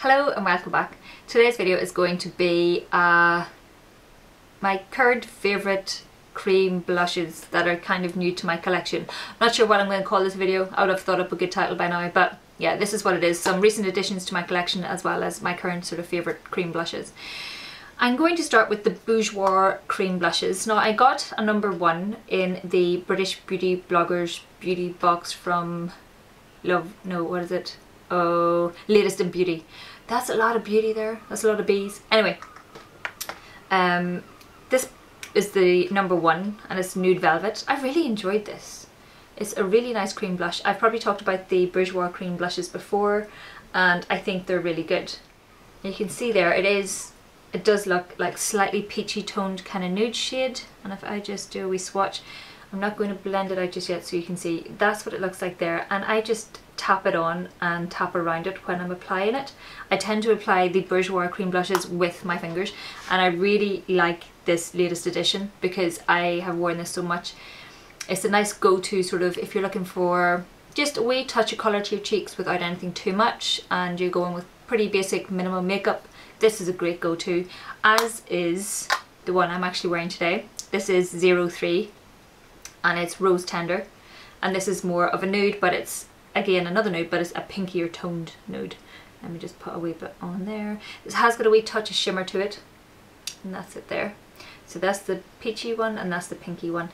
Hello and welcome back. Today's video is going to be my current favourite cream blushes that are kind of new to my collection. I'm not sure what I'm going to call this video. I would have thought up a good title by now, but yeah, this is what it is. Some recent additions to my collection as well as my current sort of favourite cream blushes. I'm going to start with the Fujiwara cream blushes. Now I got a number 1 in the British beauty bloggers beauty box from Latest in Beauty. That's a lot of beauty there. That's a lot of bees. Anyway, this is the number 1 and it's nude velvet. I really enjoyed this. It's a really nice cream blush. I've probably talked about the Fujiwara cream blushes before and I think they're really good. You can see there it does look like slightly peachy toned kind of nude shade, and if I just do a wee swatch, I'm not going to blend it out just yet so you can see, that's what it looks like there, and I just tap it on and tap around it when I'm applying it. I tend to apply the Fujiwara cream blushes with my fingers and I really like this latest edition because I have worn this so much. It's a nice go-to sort of if you're looking for just a wee touch of colour to your cheeks without anything too much and you're going with pretty basic minimal makeup. This is a great go-to, as is the one I'm actually wearing today. This is 03 and it's Rose Tender, and this is more of a nude, but it's again another nude, but it's a pinkier toned nude. Let me just put a wee bit on there. This has got a wee touch of shimmer to it, and that's it there. So that's the peachy one and that's the pinky one,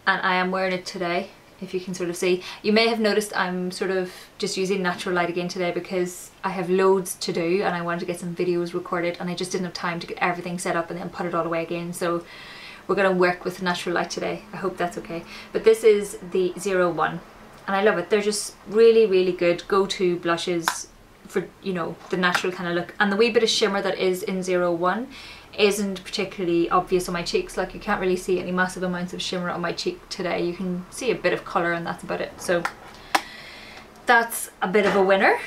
and I am wearing it today. If you can sort of see, you may have noticed I'm sort of just using natural light again today because I have loads to do and I wanted to get some videos recorded and I just didn't have time to get everything set up and then put it all away again. So we're going to work with natural light today. I hope that's okay. But this is the 01 and I love it. They're just really, really good go-to blushes for, you know, the natural kind of look. And the wee bit of shimmer that is in 01 isn't particularly obvious on my cheeks. Like, you can't really see any massive amounts of shimmer on my cheek today. You can see a bit of colour and that's about it. So that's a bit of a winner.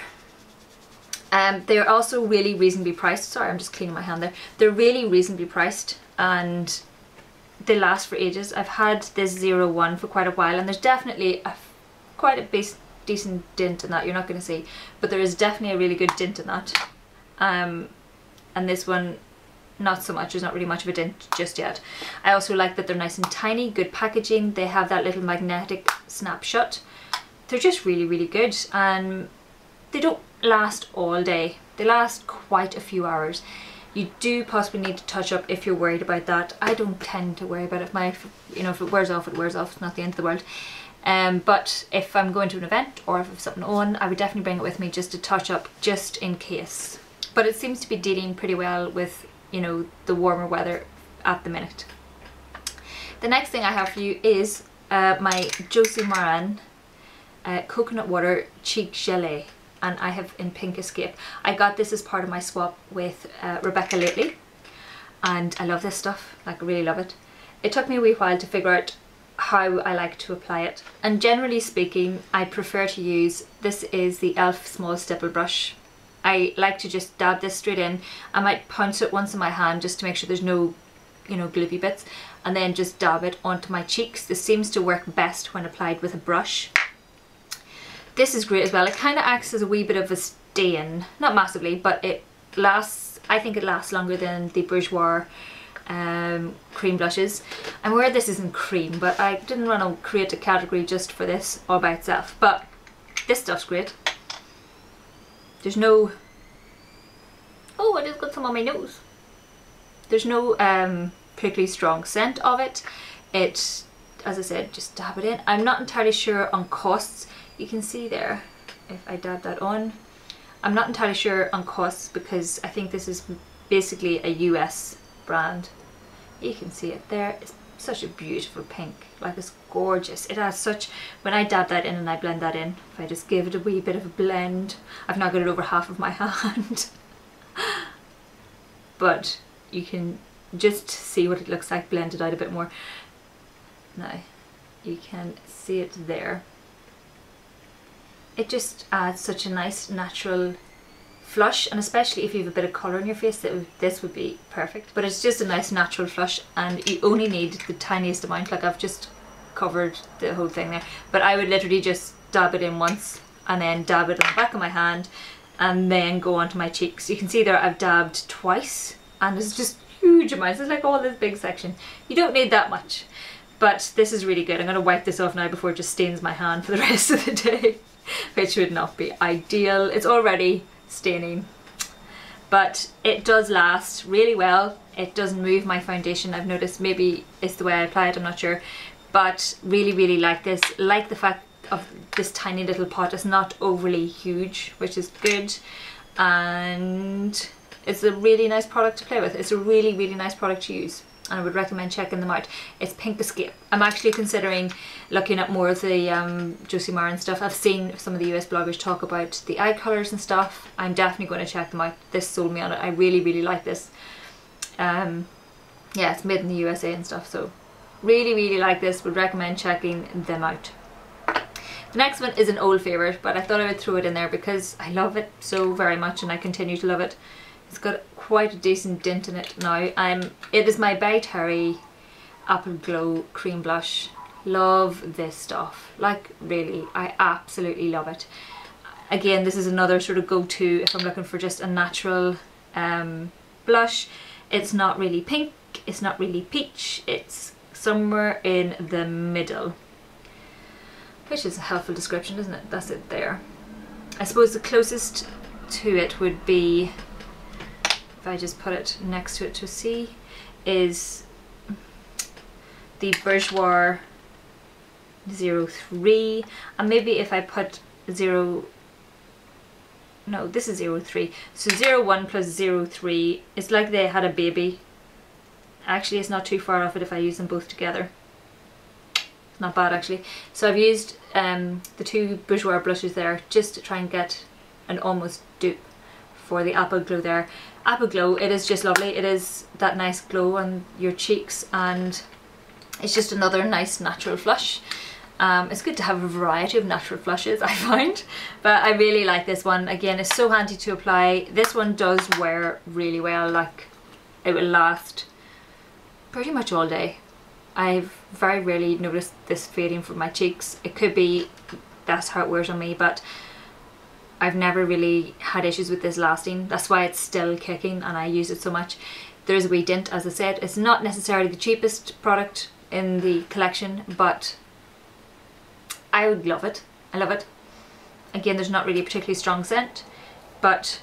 They're also really reasonably priced. Sorry, I'm just cleaning my hand there. They're really reasonably priced and they last for ages. I've had this 01 for quite a while and there's definitely quite a decent dint in that. You're not going to see, but there is definitely a really good dint in that. And this one, not so much. There's not really much of a dent just yet. I also like that they're nice and tiny, good packaging. They have that little magnetic snap shut. They're just really, really good, and they don't last all day. They last quite a few hours. You do possibly need to touch up if you're worried about that. I don't tend to worry about it. If it wears off, it wears off. It's not the end of the world. But if I'm going to an event or if I have something on, I would definitely bring it with me just to touch up, just in case. But it seems to be dealing pretty well with, you know, the warmer weather at the minute. The next thing I have for you is my Josie Maran coconut water cheek gelée, and I have in Pink Escape. I got this as part of my swap with Rebecca lately, and I love this stuff. Like, I really love it. It took me a wee while to figure out how I like to apply it, and generally speaking I prefer to use, this is the e.l.f. small stipple brush. I like to just dab this straight in. I might pounce it once in my hand just to make sure there's no, you know, gloopy bits, and then just dab it onto my cheeks. This seems to work best when applied with a brush. This is great as well. It kind of acts as a wee bit of a stain, not massively, but it lasts, I think it lasts longer than the Fujiwara cream blushes. I'm aware this isn't cream, but I didn't want to create a category just for this all by itself, but this stuff's great. There's no, oh, I just got some on my nose. There's no particularly strong scent of it. It, as I said, just dab it in. I'm not entirely sure on costs. You can see there, if I dab that on, I'm not entirely sure on costs because I think this is basically a US brand. You can see it there. It's such a beautiful pink, like, it's gorgeous. It has such, when I dab that in and I blend that in, if I just give it a wee bit of a blend, I've now got it over half of my hand. But you can just see what it looks like blended out a bit more. Now you can see it there. It just adds such a nice natural flush, and especially if you have a bit of colour in your face, this would be perfect. But it's just a nice natural flush and you only need the tiniest amount. Like, I've just covered the whole thing there, but I would literally just dab it in once and then dab it on the back of my hand and then go onto my cheeks. You can see there I've dabbed twice and it's just huge amounts. It's like all this big section. You don't need that much, but this is really good. I'm going to wipe this off now before it just stains my hand for the rest of the day, which would not be ideal. It's already staining, but it does last really well. It doesn't move my foundation. I've noticed, maybe it's the way I apply it, I'm not sure, but really like this. Like the fact of this tiny little pot. It's not overly huge, which is good, and it's a really nice product to play with. It's a really nice product to use, and I would recommend checking them out. It's Pink Escape. I'm actually considering looking at more of the Josie Maran stuff. I've seen some of the US bloggers talk about the eye colours and stuff. I'm definitely going to check them out. This sold me on it. I really like this. Yeah, it's made in the USA and stuff, so really like this. Would recommend checking them out. The next one is an old favourite, but I thought I would throw it in there because I love it so very much and I continue to love it. It's got quite a decent dint in it now. It is my By Terry Apple Glow Cream Blush. Love this stuff. Like, really, I absolutely love it. Again, this is another sort of go-to if I'm looking for just a natural blush. It's not really pink, it's not really peach, it's somewhere in the middle. Which is a helpful description, isn't it? That's it there. I suppose the closest to it would be, if I just put it next to it to see, is the Bourjois 03, and maybe if I put no, this is 03, so 01 plus 03, it's like they had a baby. Actually, it's not too far off it if I use them both together. It's not bad actually. So I've used the two Bourjois blushes there just to try and get an almost dupe for the Apple Glow there. Apple Glow, it is just lovely. It is that nice glow on your cheeks, and it's just another nice natural flush. It's good to have a variety of natural flushes, I find, but I really like this one. Again, it's so handy to apply. This one does wear really well, like it will last pretty much all day. I've very rarely noticed this fading from my cheeks. It could be that's how it wears on me, but I've never really had issues with this lasting. That's why it's still kicking and I use it so much. There's a wee dint, as I said. It's not necessarily the cheapest product in the collection, but I would love it. I love it. Again, there's not really a particularly strong scent, but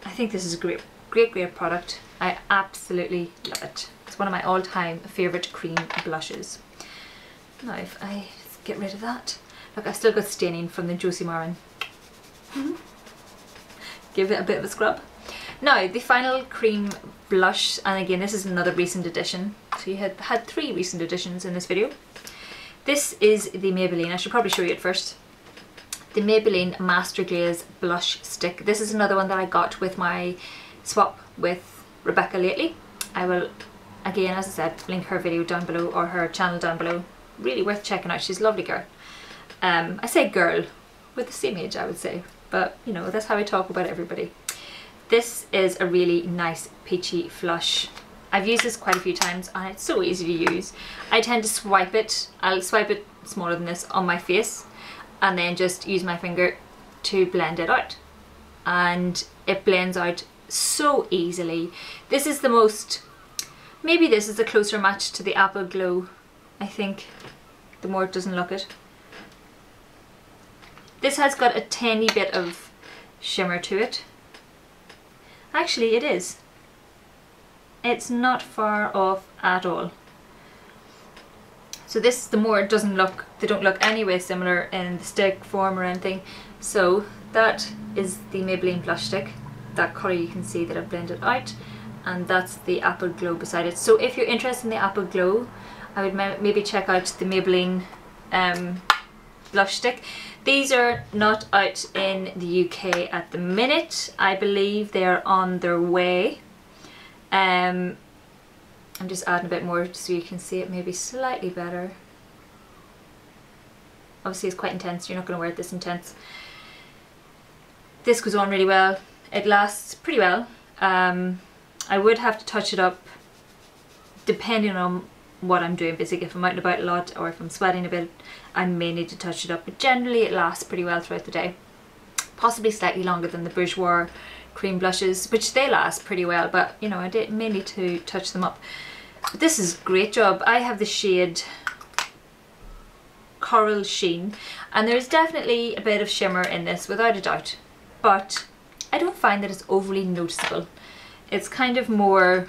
I think this is a great product. I absolutely love it. It's one of my all-time favourite cream blushes. Now if I get rid of that. Look, I've still got staining from the Josie Maran. Give it a bit of a scrub. Now the final cream blush, and again this is another recent addition. So you had 3 recent additions in this video. This is the Maybelline, I should probably show you it first. The Maybelline Master Glaze Blush Stick. This is another one that I got with my swap with Rebecca lately. I will, again, as I said, link her video down below, or her channel down below. Really worth checking out. She's a lovely girl. I say girl, with the same age I would say, but you know, that's how I talk about everybody. This is a really nice peachy flush. I've used this quite a few times and it's so easy to use. I tend to swipe it, I'll swipe it smaller than this on my face and then just use my finger to blend it out. And it blends out so easily. This is the most, maybe this is a closer match to the Apple Glow, I think, the more it doesn't look it. This has got a tiny bit of shimmer to it. Actually, it is. It's not far off at all. So this, the more it doesn't look, they don't look anyway similar in the stick form or anything. So that is the Maybelline blush stick. That colour you can see that I've blended out, and that's the Apple Glow beside it. So if you're interested in the Apple Glow, I would maybe check out the Maybelline blush stick. These are not out in the UK at the minute. I believe they are on their way. I'm just adding a bit more so you can see it maybe slightly better. Obviously it's quite intense, you're not going to wear it this intense. This goes on really well, it lasts pretty well. I would have to touch it up depending on what I'm doing. Basically, if I'm out and about a lot or if I'm sweating a bit, I may need to touch it up, but generally it lasts pretty well throughout the day. possibly slightly longer than the Bourjois cream blushes, which they last pretty well, but you know, I did mainly to touch them up. But this is a great job. I have the shade Coral Sheen, and there's definitely a bit of shimmer in this without a doubt, but I don't find that it's overly noticeable. It's kind of more,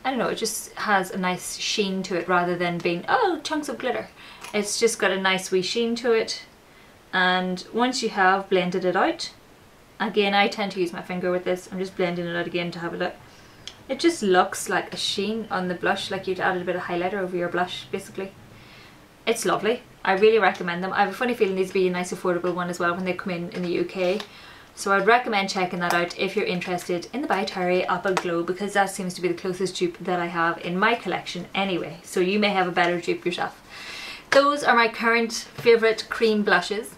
I don't know, it just has a nice sheen to it rather than being, oh, chunks of glitter. It's just got a nice wee sheen to it, and once you have blended it out, again, I tend to use my finger with this, I'm just blending it out again to have a look. It just looks like a sheen on the blush, like you'd added a bit of highlighter over your blush, basically. It's lovely. I really recommend them. I have a funny feeling these would be a nice affordable one as well when they come in the UK. So I'd recommend checking that out if you're interested in the By Terry Apple Glow, because that seems to be the closest dupe that I have in my collection anyway. So you may have a better dupe yourself. Those are my current favourite cream blushes,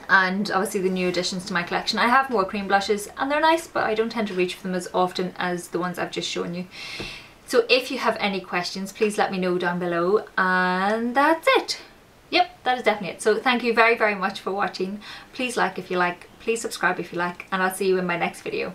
and obviously the new additions to my collection. I have more cream blushes and they're nice, but I don't tend to reach for them as often as the ones I've just shown you. So if you have any questions, please let me know down below, and that's it. Yep, that is definitely it. So thank you very, very much for watching. Please like if you like, please subscribe if you like, and I'll see you in my next video.